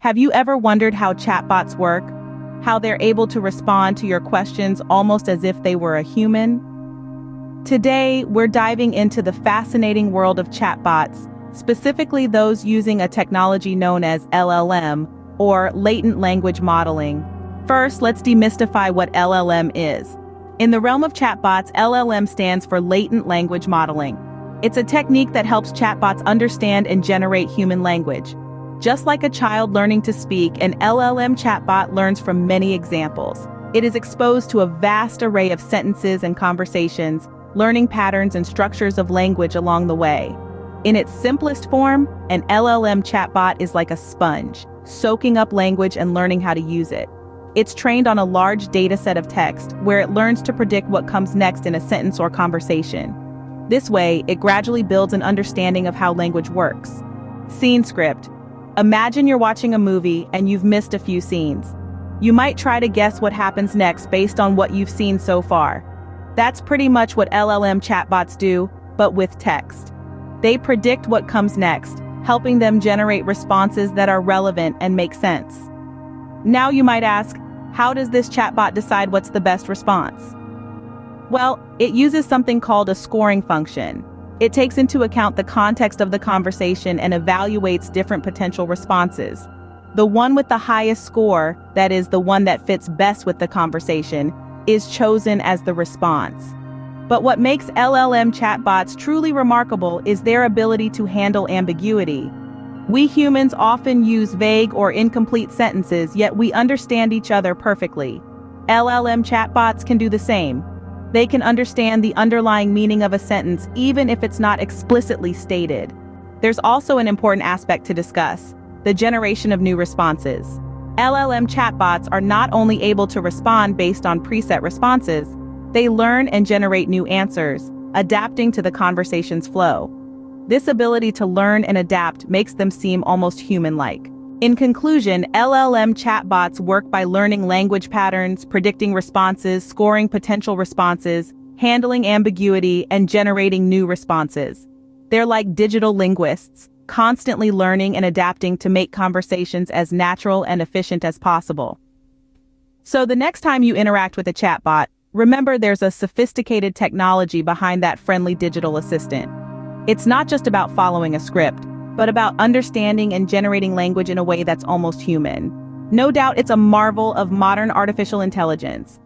Have you ever wondered how chatbots work? How they're able to respond to your questions almost as if they were a human? Today, we're diving into the fascinating world of chatbots, specifically those using a technology known as LLM, or latent language modeling. First, let's demystify what LLM is. In the realm of chatbots, LLM stands for latent language modeling. It's a technique that helps chatbots understand and generate human language. Just like a child learning to speak, an LLM chatbot learns from many examples. It is exposed to a vast array of sentences and conversations, learning patterns and structures of language along the way. In its simplest form, an LLM chatbot is like a sponge, soaking up language and learning how to use it. It's trained on a large data set of text, where it learns to predict what comes next in a sentence or conversation. This way, it gradually builds an understanding of how language works. Scene script. Imagine you're watching a movie and you've missed a few scenes. You might try to guess what happens next based on what you've seen so far. That's pretty much what LLM chatbots do, but with text. They predict what comes next, helping them generate responses that are relevant and make sense. Now you might ask, how does this chatbot decide what's the best response? Well, it uses something called a scoring function. It takes into account the context of the conversation and evaluates different potential responses. The one with the highest score, that is, the one that fits best with the conversation, is chosen as the response. But what makes LLM chatbots truly remarkable is their ability to handle ambiguity. We humans often use vague or incomplete sentences, yet we understand each other perfectly. LLM chatbots can do the same. They can understand the underlying meaning of a sentence even if it's not explicitly stated. There's also an important aspect to discuss: the generation of new responses. LLM chatbots are not only able to respond based on preset responses, they learn and generate new answers, adapting to the conversation's flow. This ability to learn and adapt makes them seem almost human-like. In conclusion, LLM chatbots work by learning language patterns, predicting responses, scoring potential responses, handling ambiguity, and generating new responses. They're like digital linguists, constantly learning and adapting to make conversations as natural and efficient as possible. So the next time you interact with a chatbot, remember there's a sophisticated technology behind that friendly digital assistant. It's not just about following a script, but about understanding and generating language in a way that's almost human. No doubt it's a marvel of modern artificial intelligence.